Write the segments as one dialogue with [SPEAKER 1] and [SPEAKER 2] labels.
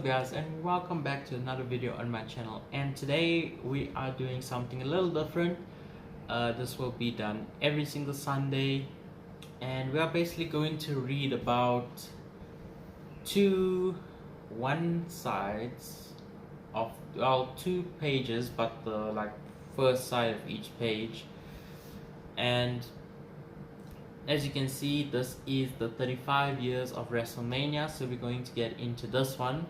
[SPEAKER 1] up guys, and welcome back to another video on my channel. And today we are doing something a little different. This will be done every single Sunday, and we are basically going to read about one sides of, well, 2 pages, but the first side of each page. And as you can see, this is the 35 years of Wrestlemania, so we're going to get into this one.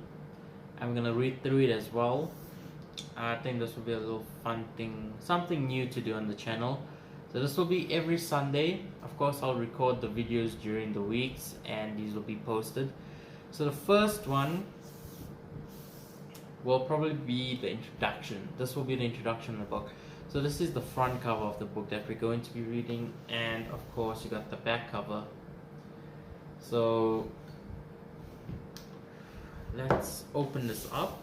[SPEAKER 1] I'm gonna read through it as well. I think this will be a little fun thing, something new to do on the channel. So this will be every Sunday. Of course, I'll record the videos during the weeks and these will be posted. So the first one will probably be the introduction. This will be the introduction of the book. So this is the front cover of the book that we're going to be reading, and of course you got the back cover. So let's open this up.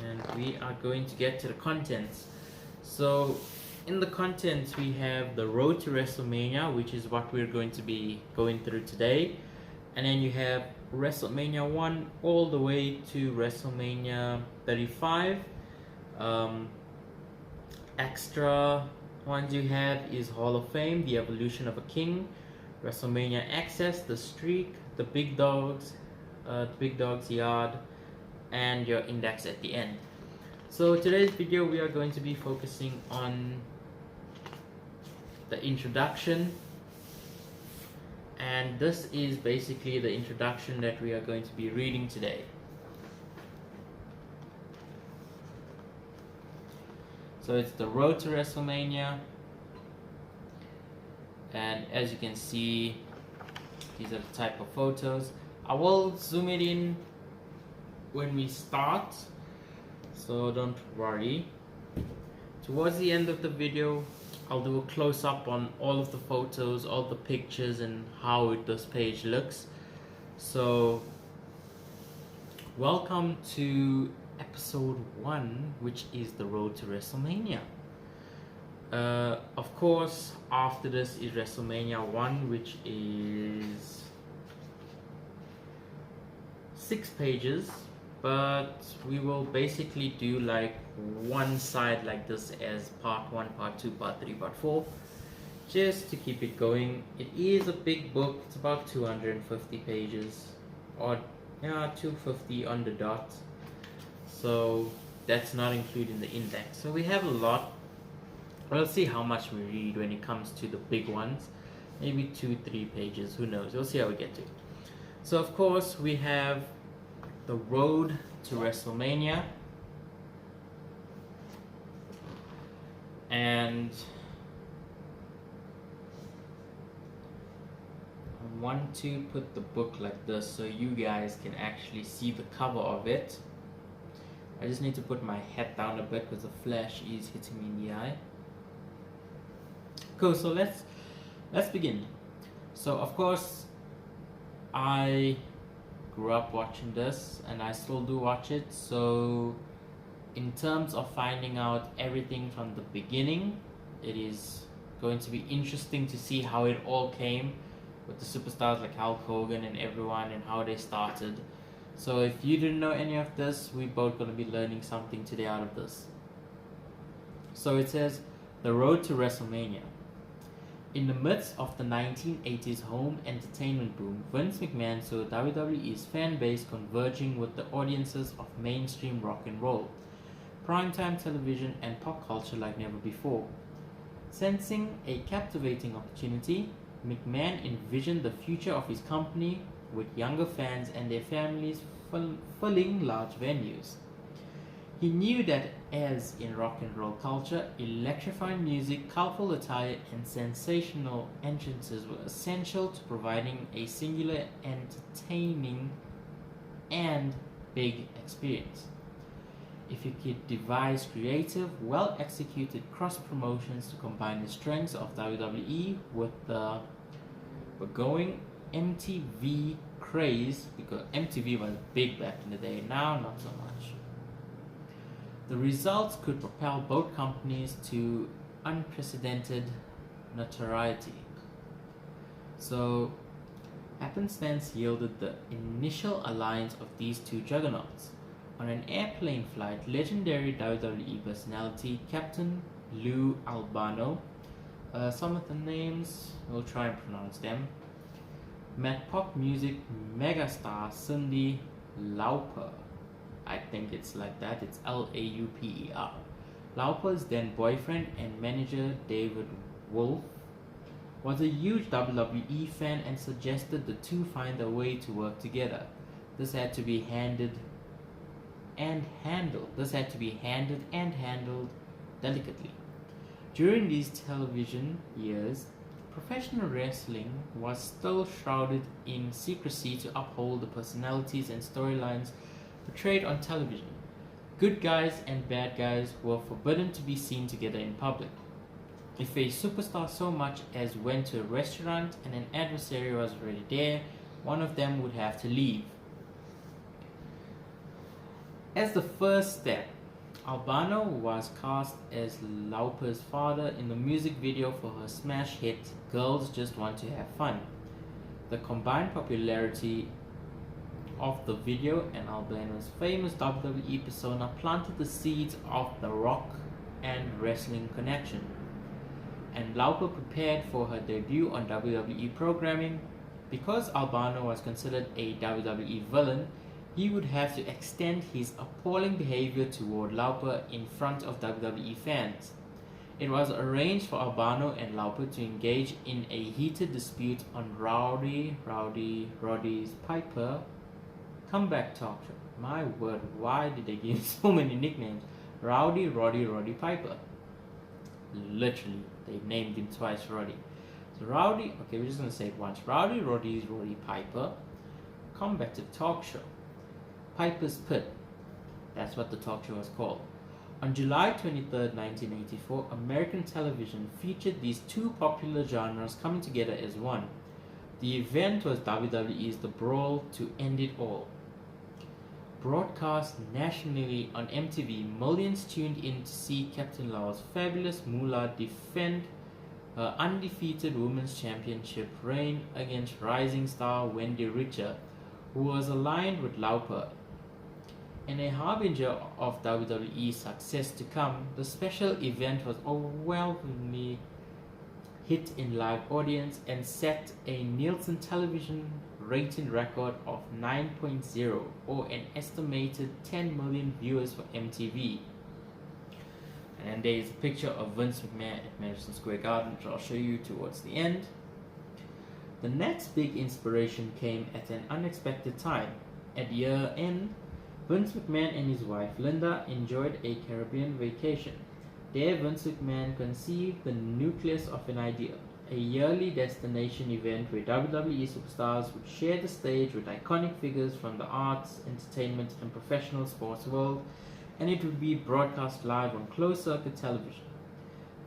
[SPEAKER 1] And we are going to get to the contents. So in the contents we have the road to WrestleMania, which is what we're going to be going through today. And then you have WrestleMania 1 all the way to WrestleMania 35. Extra ones you have is Hall of Fame, The Evolution of a King, WrestleMania Access, The Streak, The Big Dog's Yard, and your index at the end. So today's video we are going to be focusing on the introduction. And this is basically the introduction that we are going to be reading today. So it's the road to WrestleMania, and as you can see, these are the type of photos. I will zoom it in when we start, so don't worry. Towards the end of the video, I'll do a close-up on all of the photos, all the pictures, and how this page looks. So welcome to episode 1, which is the road to WrestleMania. Of course, after this is WrestleMania 1, which is 6 pages, but we will basically do one side like this as part 1, part 2, part 3, part 4, just to keep it going. It is a big book. It's about 250 pages, or 250 on the dot, so that's not including the index. So we have a lot. We'll see how much we read when it comes to the big ones, maybe 2-3 pages, who knows, we'll see how we get to it. So of course we have the road to WrestleMania, and I want to put the book like this so you guys can actually see the cover of it. I just need to put my head down a bit because the flash is hitting me in the eye. Cool, so let's begin. So of course I grew up watching this and I still do watch it, so in terms of finding out everything from the beginning, it is going to be interesting to see how it all came with the superstars like Hulk Hogan and everyone, and how they started. So if you didn't know any of this, we're both going to be learning something today out of this. So it says, the road to WrestleMania. In the midst of the 1980s home entertainment boom, Vince McMahon saw WWE's fan base converging with the audiences of mainstream rock and roll, primetime television, and pop culture like never before. Sensing a captivating opportunity, McMahon envisioned the future of his company with younger fans and their families filling large venues. He knew that, as in rock and roll culture, electrifying music, colorful attire, and sensational entrances were essential to providing a singular, entertaining, and big experience. If you could devise creative, well-executed cross-promotions to combine the strengths of WWE with the going MTV craze, because MTV was big back in the day, now not so much, the results could propel both companies to unprecedented notoriety. So Happenstance yielded the initial alliance of these two juggernauts. On an airplane flight, legendary WWE personality Captain Lou Albano, some of the names, we'll try and pronounce them, met pop music megastar Cyndi Lauper. I think it's like that, it's Lauper. Lauper's then boyfriend and manager David Wolf was a huge WWE fan and suggested the two find a way to work together. This had to be handed and handled delicately. During these television years, professional wrestling was still shrouded in secrecy to uphold the personalities and storylines portrayed on television. Good guys and bad guys were forbidden to be seen together in public. If a superstar so much as went to a restaurant and an adversary was already there, one of them would have to leave. As the first step, Albano was cast as Lauper's father in the music video for her smash hit Girls Just Want to Have Fun. The combined popularity of the video and Albano's famous WWE persona planted the seeds of the rock and wrestling connection. And Lauper prepared for her debut on WWE programming. Because Albano was considered a WWE villain, he would have to extend his appalling behavior toward Lauper in front of WWE fans. It was arranged for Albano and Lauper to engage in a heated dispute on Roddy's Piper comeback talk show. My word, why did they give so many nicknames? Roddy Piper. Literally, they named him twice Roddy. So Rowdy, okay, we're just going to say it once. Roddy Piper comeback to talk show. Piper's Pit. That's what the talk show was called. On July 23rd, 1984, American television featured these two popular genres coming together as one. The event was WWE's The Brawl to End It All. Broadcast nationally on MTV, millions tuned in to see Captain Lau's fabulous Moolah defend her undefeated Women's Championship reign against rising star Wendy Richter, who was aligned with Lauper. And a harbinger of WWE's success to come, the special event was overwhelmingly hit in live audience and set a Nielsen television rating record of 9.0, or an estimated 10 million viewers for MTV. And there is a picture of Vince McMahon at Madison Square Garden, which I'll show you towards the end. The next big inspiration came at an unexpected time. At year end, Vince McMahon and his wife Linda enjoyed a Caribbean vacation. There, Vince McMahon conceived the nucleus of an idea, a yearly destination event where WWE superstars would share the stage with iconic figures from the arts, entertainment, and professional sports world, and it would be broadcast live on closed-circuit television.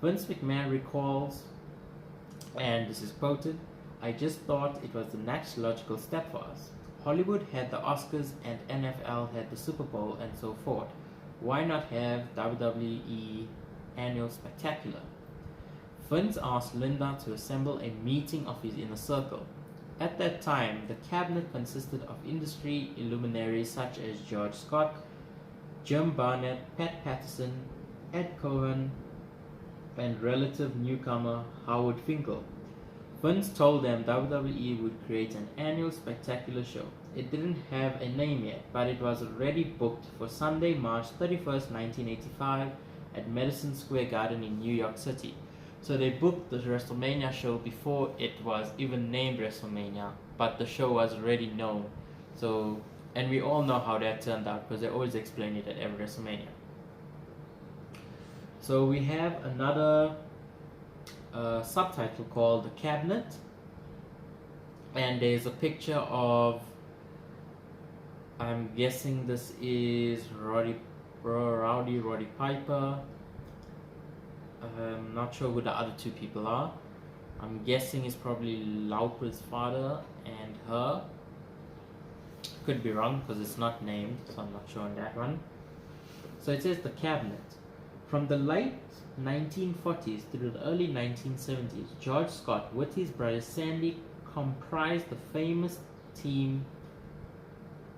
[SPEAKER 1] Vince McMahon recalls, and this is quoted, "I just thought it was the next logical step for us. Hollywood had the Oscars and NFL had the Super Bowl and so forth. Why not have WWE Annual Spectacular?" Vince asked Linda to assemble a meeting of his inner circle. At that time, the cabinet consisted of industry luminaries such as George Scott, Jim Barnett, Pat Patterson, Ed Cohen, and relative newcomer Howard Finkel. Vince told them WWE would create an annual spectacular show. It didn't have a name yet, but it was already booked for Sunday, March 31st, 1985 at Madison Square Garden in New York City. So they booked the Wrestlemania show before it was even named Wrestlemania, but the show was already known. So, and we all know how that turned out because they always explain it at every Wrestlemania. So we have another subtitle called The Cabinet, and there's a picture of, I'm guessing this is Roddy Piper. I'm not sure who the other two people are. I'm guessing it's probably Lauper's father and her. Could be wrong because it's not named, so I'm not sure on that one. So it says The Cabinet. From the late 1940s through the early 1970s, George Scott, with his brother Sandy comprised the famous team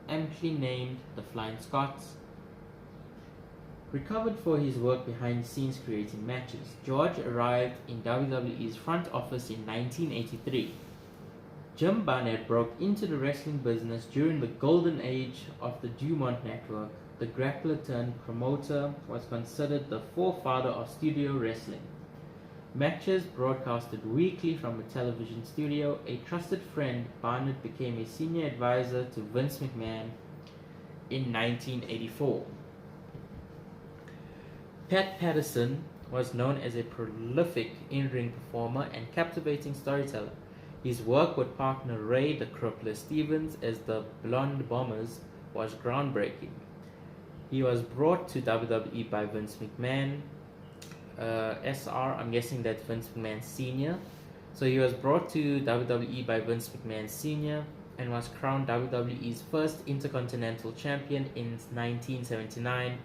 [SPEAKER 1] amply named the Flying Scots. Recovered for his work behind the scenes creating matches, George arrived in WWE's front office in 1983. Jim Barnett broke into the wrestling business during the golden age of the Dumont Network. The grappler turned promoter was considered the forefather of studio wrestling. Matches broadcasted weekly from a television studio. A trusted friend, Barnett became a senior advisor to Vince McMahon in 1984. Pat Patterson was known as a prolific in-ring performer and captivating storyteller. His work with partner Ray the Crippler Stevens as the Blonde Bombers was groundbreaking. He was brought to WWE by Vince McMahon, SR, I'm guessing that's Vince McMahon Sr. So he was brought to WWE by Vince McMahon Sr. and was crowned WWE's first Intercontinental Champion in 1979.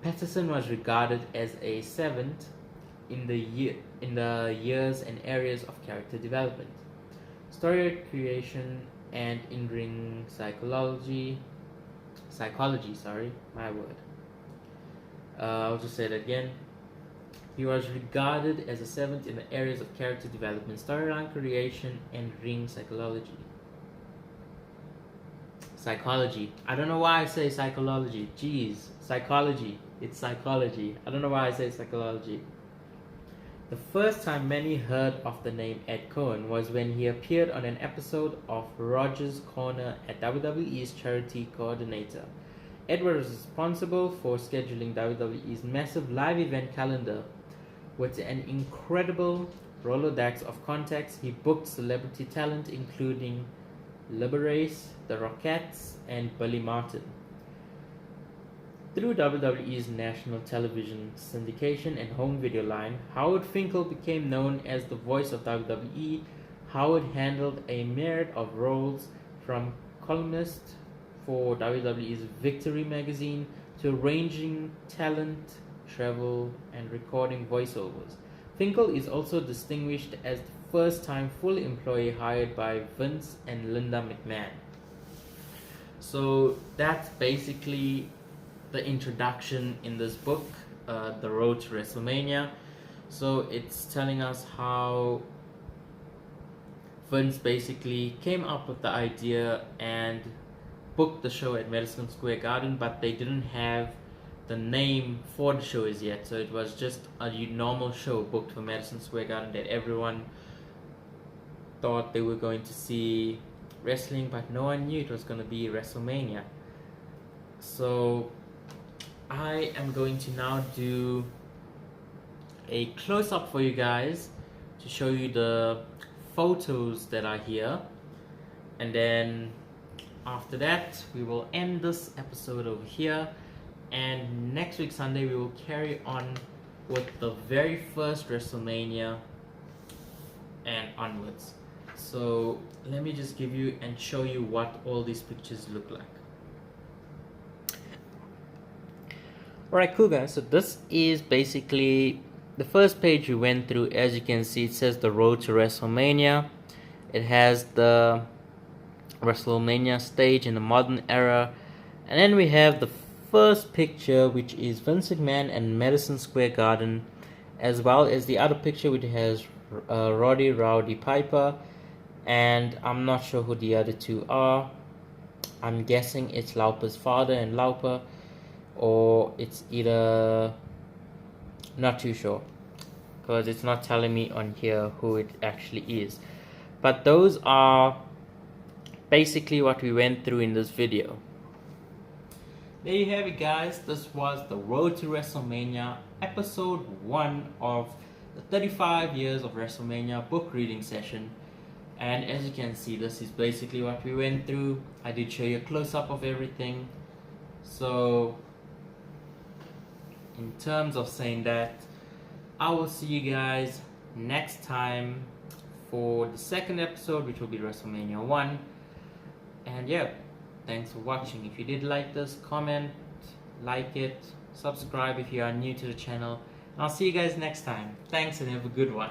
[SPEAKER 1] Patterson was regarded as a servant in the years and areas of character development, story creation, and in-ring psychology. I'll just say it again. He was regarded as a servant in the areas of character development, storyline creation, and ring psychology. Psychology. I don't know why I say psychology. Jeez. Psychology. It's psychology. I don't know why I say psychology. The first time many heard of the name Ed Cohen was when he appeared on an episode of Roger's Corner at WWE's Charity Coordinator. Ed was responsible for scheduling WWE's massive live event calendar. With an incredible Rolodex of contacts, he booked celebrity talent including Liberace, the Rockettes, and Billy Martin. Through WWE's national television syndication and home video line, Howard Finkel became known as the voice of WWE. Howard handled a myriad of roles, from columnist for WWE's Victory magazine to arranging talent, travel, and recording voiceovers. Finkel is also distinguished as the first-time full employee hired by Vince and Linda McMahon. So that's basically the introduction in this book, The Road to Wrestlemania. So it's telling us how Vince basically came up with the idea and booked the show at Madison Square Garden, but they didn't have the name for the show as yet. So it was just a normal show booked for Madison Square Garden that everyone thought they were going to see wrestling, but no one knew it was going to be WrestleMania. So I am going to now do a close-up for you guys to show you the photos that are here, and then after that we will end this episode over here, and next week Sunday we will carry on with the very first WrestleMania and onwards. So let me just give you and show you what all these pictures look like. Alright, cool guys, so this is basically the first page we went through. As you can see, it says The Road to WrestleMania. It has the WrestleMania stage in the modern era, and then we have the first picture, which is Vince McMahon and Madison Square Garden, as well as the other picture which has Roddy Rowdy Piper, and I'm not sure who the other two are. I'm guessing it's Lauper's father and Lauper, or it's either, not too sure because it's not telling me on here who it actually is. But those are basically what we went through in this video. There you have it guys, this was The Road to WrestleMania, episode 1 of the 35 years of WrestleMania book reading session. And as you can see, this is basically what we went through. I did show you a close-up of everything. So in terms of saying that, I will see you guys next time for the second episode, which will be WrestleMania 1. And yeah, thanks for watching. If you did like this, comment, like it, subscribe if you are new to the channel. And I'll see you guys next time. Thanks and have a good one.